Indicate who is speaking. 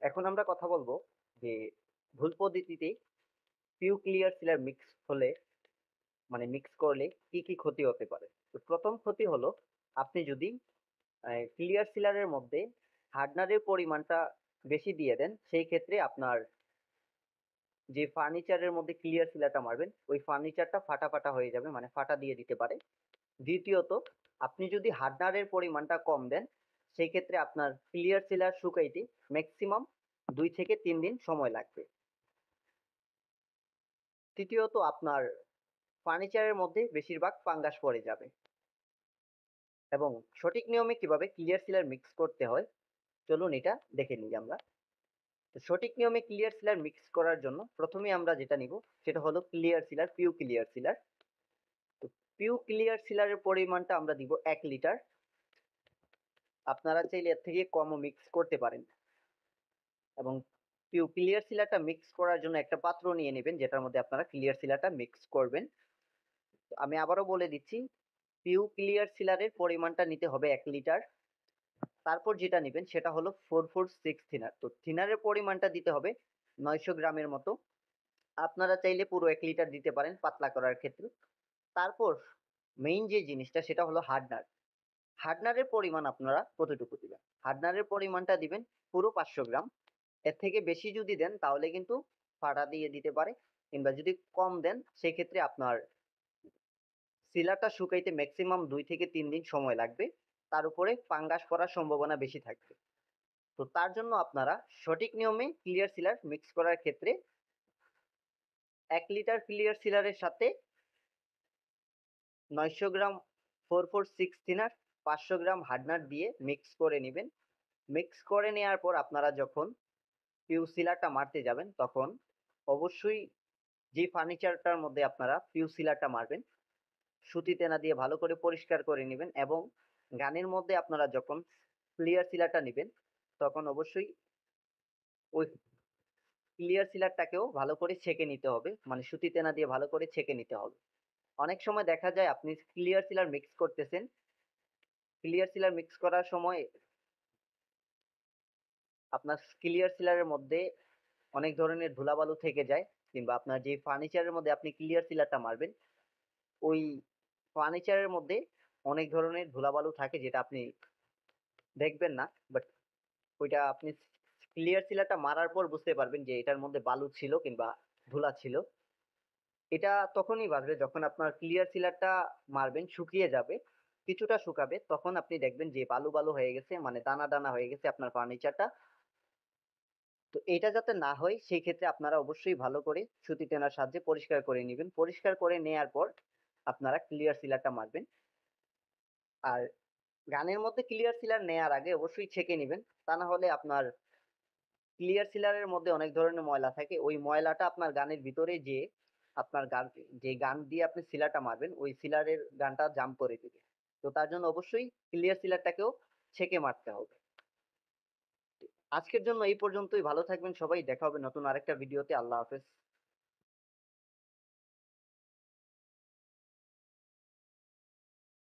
Speaker 1: এখন আমরা কথা বলবো যে ভুল পদ্ধতিতে পিউ ক্লিয়ার সিলার মিক্স হলে মানে মিক্স করলে কি কি ক্ষতি হতে পারে। তো প্রথম ক্ষতি হলো আপনি যদি ক্লিয়ার সিলারের মধ্যে হার্ডনারের পরিমাণটা বেশি দিয়ে দেন, সেই ক্ষেত্রে আপনার যে ফার্নিচারের মধ্যে ক্লিয়ার সিলারটা মারবেন ওই ফার্নিচারটা ফাটা ফাটা হয়ে যাবে, মানে ফাটা দিয়ে দিতে পারে। দ্বিতীয়ত, আপনি যদি হার্ডনারের পরিমাণটা কম দেন, সেই ক্ষেত্রে আপনার ক্লিয়ার সিলার শুকাইতে ম্যাক্সিমাম 2 থেকে 3 দিন সময় লাগবে। তৃতীয়ত, আপনার ফার্নিচারের মধ্যে বেশিরভাগ ফাঙ্গাস পড়ে যাবে। এবং সঠিক নিয়মে কিভাবে ক্লিয়ার সিলার মিক্স করতে হয় চলুন এটা দেখে নিই আমরা। তো সঠিক নিয়মে ক্লিয়ার সিলার মিক্স করার জন্য প্রথমে আমরা যেটা নিব সেটা হলো clear sealer, PU clear sealer. তো পিউ ক্লিয়ার সিলারের পরিমাণটা আমরা দিব 1 লিটার। আপনারা চাইলে এর থেকে কমও মিক্স করতে পারেন। এবং পিউ ক্লিয়ার সিলারটা মিক্স করার জন্য একটা পাত্র নিয়ে নেবেন যেটার মধ্যে আপনারা ক্লিয়ার সিলারটা মিক্স করবেন। আমি আবারও বলে দিচ্ছি, পিউ ক্লিয়ার সিলারের পরিমাণটা নিতে হবে 1 লিটার। তারপর যেটা নেবেন সেটা হলো 446 থিনার। তো থিনারের পরিমাণটা দিতে হবে 900 গ্রামের মতো। আপনারা চাইলে পুরো 1 লিটার দিতে পারেন পাতলা করার ক্ষেত্রে। তারপর মেইন যে জিনিসটা সেটা হলো হার্ডনার। হার্ডনারের পরিমাণ আপনারা কতটুকু দিবেন? হার্ডনারের পরিমাণটা দিবেন পুরো 500 গ্রাম। এর থেকে বেশি যদি দেন তাহলে কিন্তু ফাটা দিয়ে দিতে পারে, কিংবা যদি কম দেন সেক্ষেত্রে আপনার সিলারটা শুকাইতে ম্যাক্সিমাম 2 থেকে 3 দিন সময় লাগবে। তার উপরে ফাঙ্গাস পড়ার সম্ভাবনা বেশি থাকবে। তো তার জন্য আপনারা সঠিক নিয়মে ক্লিয়ার সিলার মিক্স করার ক্ষেত্রে 1 লিটার ক্লিয়ার সিলারের সাথে 900 গ্রাম 446 থিনার, 500 গ্রাম হার্ডনার দিয়ে মিক্স করে নেবেন। মিক্স করে নেওয়ার পর আপনারা যখন পিউ সিলারটা মারতে যাবেন তখন অবশ্যই যে ফার্নিচারটার মধ্যে আপনারা পিউ সিলারটা মারবেন সুতি তেনা দিয়ে ভালো করে পরিষ্কার করে নেবেন। এবং গানের মধ্যে আপনারা যখন ক্লিয়ার সিলারটা নেবেন তখন অবশ্যই ওই ক্লিয়ার সিলারটাকেও ভালো করে ছেঁকে নিতে হবে, মানে সুতি তেনা দিয়ে ভালো করে ছেঁকে নিতে হবে। অনেক সময় দেখা যায় আপনি ক্লিয়ার সিলার মিক্স করতেছেন, ক্লিয়ার সিলার মিক্স করার সময় আপনার ক্লিয়ার সিলারের মধ্যে অনেক ধরনের ধুলাবালু থেকে যায়, কিংবা আপনার যে ফার্নিচারের মধ্যে আপনি ক্লিয়ার সিলারটা মারবেন ওই ফার্নিচারের মধ্যে অনেক ধরনের ধুলাবালু থাকে যেটা আপনি দেখবেন না, বাট ওইটা আপনি ক্লিয়ার সিলারটা মারার পর বুঝতে পারবেন যে এটার মধ্যে বালু ছিল কিংবা ধুলা ছিল। এটা তখনই বাজবে যখন আপনার ক্লিয়ার সিলারটা মারবেন, শুকিয়ে যাবে, কিছুটা শুকাবে, তখন আপনি দেখবেন যে বালু বালু হয়ে গেছে, মানে দানা দানা হয়ে গেছে আপনার ফার্নিচারটা। তো এটা যাতে না হয় সেই ক্ষেত্রে আপনারা অবশ্যই ভালো করে সুতি টেনার সাহায্যে পরিষ্কার করে নেবেন। পরিষ্কার করে নেয়ার পর আপনারা ক্লিয়ার সিলারটা মারবেন। আর গানের মধ্যে ক্লিয়ার সিলার নেয়ার আগে অবশ্যই ছেঁকে নেবেন, তা না হলে আপনার ক্লিয়ার সিলারের মধ্যে অনেক ধরনের ময়লা থাকে, ওই ময়লাটা আপনার গানের ভিতরে যে আপনার গান, যে গান দিয়ে আপনি সিলারটা মারবেন ওই সিলারের গানটা জাম করে দিবে। তো তার জন্য অবশ্যই ক্লিয়ার সিলারটাকেও ছেঁকে মারতে হবে। আজকের জন্য এই পর্যন্তই। ভালো থাকবেন সবাই, দেখা হবে নতুন আরেকটা ভিডিওতে। আল্লাহ হাফেজ।